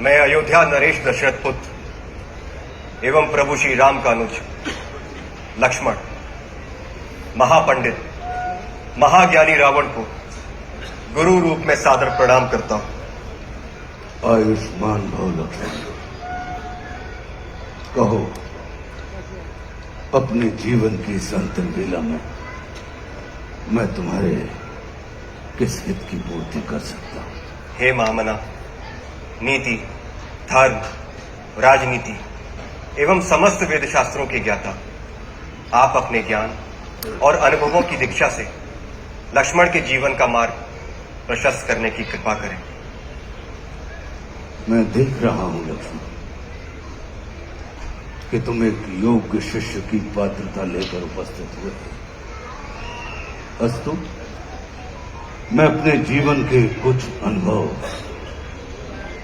मैं अयोध्या नरेश दशरथ पुत्र एवं प्रभु श्री राम का अनुज लक्ष्मण महापंडित महाज्ञानी रावण को गुरु रूप में सादर प्रणाम करता हूं। आयुष्मान भव लक्ष्मण। कहो, अपने जीवन की इस अंतिम बेला में मैं तुम्हारे किस हित की पूर्ति कर सकता हूं? हे महामना, नीति, धर्म, राजनीति एवं समस्त वेद शास्त्रों के ज्ञाता, आप अपने ज्ञान और अनुभवों की दीक्षा से लक्ष्मण के जीवन का मार्ग प्रशस्त करने की कृपा करें। मैं देख रहा हूं लक्ष्मण कि तुम एक योग्य शिष्य की पात्रता लेकर उपस्थित हुए। अस्तु, मैं अपने जीवन के कुछ अनुभव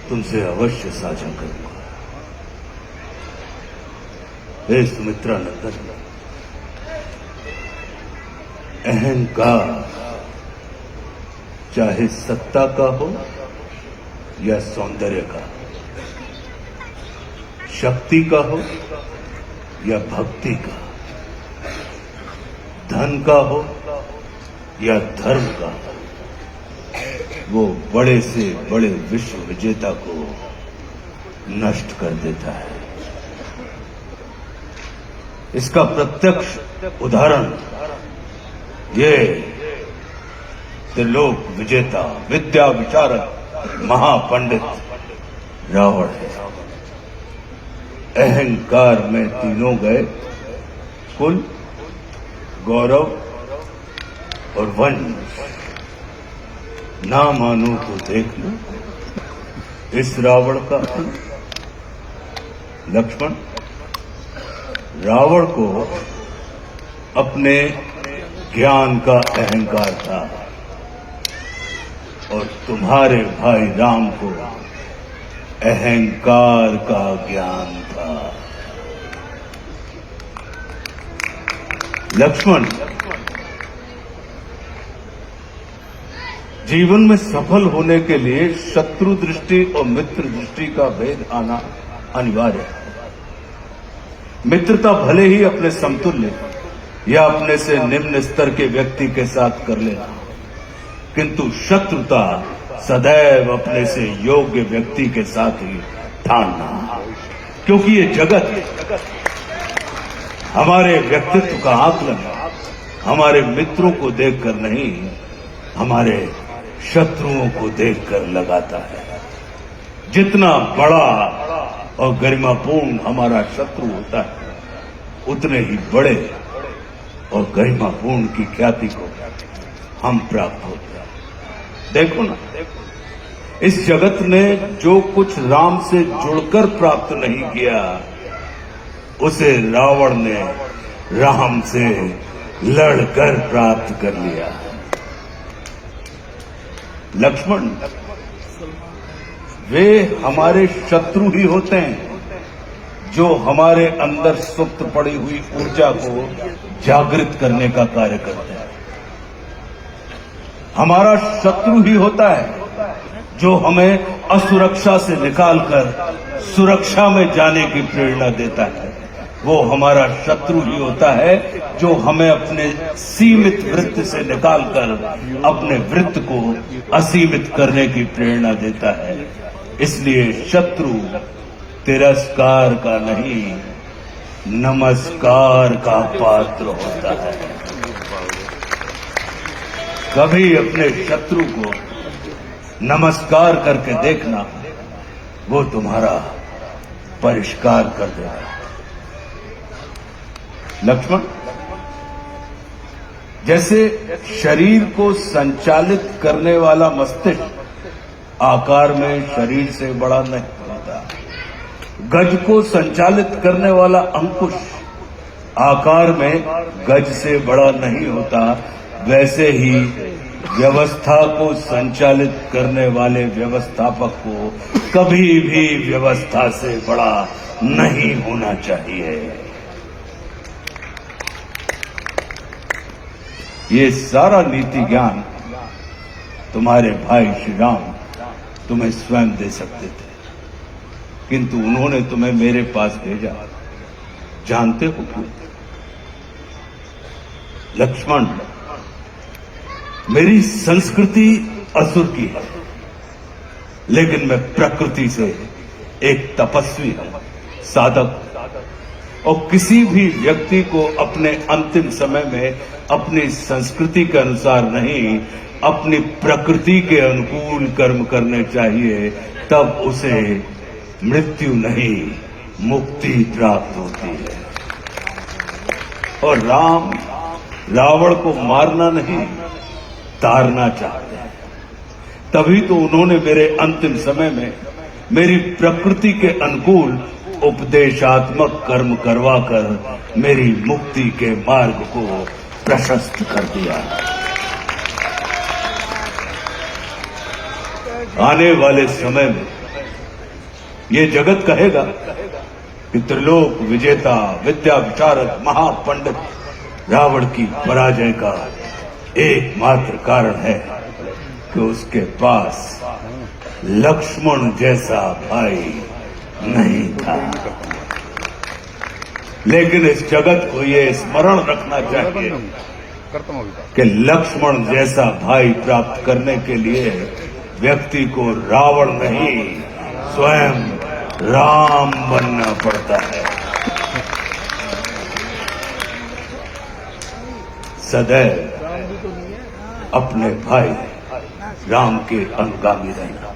तुमसे अवश्य साझा करूंगा। हे सुमित्रा नंदन, अहंकार चाहे सत्ता का हो या सौंदर्य का, शक्ति का हो या भक्ति का, धन का हो या धर्म का, वो बड़े से बड़े विश्व विजेता को नष्ट कर देता है। इसका प्रत्यक्ष उदाहरण ये त्रिलोक विजेता, विद्या विशारद, महापंडित रावण है। अहंकार में तीनों गए, कुल, गौरव और वंश। ना मानो तो देख लो इस रावण का अंत। लक्ष्मण, रावण को अपने ज्ञान का अहंकार था और तुम्हारे भाई राम को अहंकार का ज्ञान था। लक्ष्मण, जीवन में सफल होने के लिए शत्रु दृष्टि और मित्र दृष्टि का भेद आना अनिवार्य है। मित्रता भले ही अपने समतुल्य या अपने से निम्न स्तर के व्यक्ति के साथ कर लेना, किंतु शत्रुता सदैव अपने से योग्य व्यक्ति के साथ ही ठानना, क्योंकि ये जगत हमारे व्यक्तित्व का आकलन हमारे मित्रों को देखकर नहीं, हमारे शत्रुओं को देखकर लगाता है। जितना बड़ा और गरिमापूर्ण हमारा शत्रु होता है, उतने ही बड़े और गरिमापूर्ण की ख्याति को हम प्राप्त होते हैं। देखो ना, इस जगत ने जो कुछ राम से जुड़कर प्राप्त नहीं किया, उसे रावण ने राम से लड़कर प्राप्त कर लिया। लक्ष्मण, वे हमारे शत्रु ही होते हैं जो हमारे अंदर सुप्त पड़ी हुई ऊर्जा को जागृत करने का कार्य करते हैं। हमारा शत्रु ही होता है जो हमें असुरक्षा से निकालकर सुरक्षा में जाने की प्रेरणा देता है। वो हमारा शत्रु ही होता है जो हमें अपने सीमित वृत्त से निकालकर अपने वृत्त को असीमित करने की प्रेरणा देता है। इसलिए शत्रु तिरस्कार का नहीं, नमस्कार का पात्र होता है। कभी अपने शत्रु को नमस्कार करके देखना, वो तुम्हारा परिष्कार कर देगा। लक्ष्मण, जैसे शरीर को संचालित करने वाला मस्तिष्क आकार में शरीर से बड़ा नहीं होता, गज को संचालित करने वाला अंकुश आकार में गज से बड़ा नहीं होता, वैसे ही व्यवस्था को संचालित करने वाले व्यवस्थापक को कभी भी व्यवस्था से बड़ा नहीं होना चाहिए। ये सारा नीति ज्ञान तुम्हारे भाई श्री राम तुम्हें स्वयं दे सकते थे, किंतु उन्होंने तुम्हें मेरे पास भेजा। जानते हो क्यों? लक्ष्मण, मेरी संस्कृति असुर की है, लेकिन मैं प्रकृति से एक तपस्वी हूं, साधक। और किसी भी व्यक्ति को अपने अंतिम समय में अपनी संस्कृति के अनुसार नहीं, अपनी प्रकृति के अनुकूल कर्म करने चाहिए, तब उसे मृत्यु नहीं, मुक्ति प्राप्त होती है। और राम रावण को मारना नहीं, तारना चाहते हैं। तभी तो उन्होंने मेरे अंतिम समय में मेरी प्रकृति के अनुकूल उपदेशात्मक कर्म करवाकर मेरी मुक्ति के मार्ग को प्रशस्त कर दिया। आने वाले समय में ये जगत कहेगा कि त्रिलोक विजेता, विद्या विशारद, महापंडित रावण की पराजय का एकमात्र कारण है कि उसके पास लक्ष्मण जैसा भाई नहीं था। लेकिन इस जगत को ये स्मरण रखना चाहिए कि लक्ष्मण जैसा भाई प्राप्त करने के लिए व्यक्ति को रावण नहीं, स्वयं राम बनना पड़ता है। सदैव अपने भाई राम के अनुगामी रहना।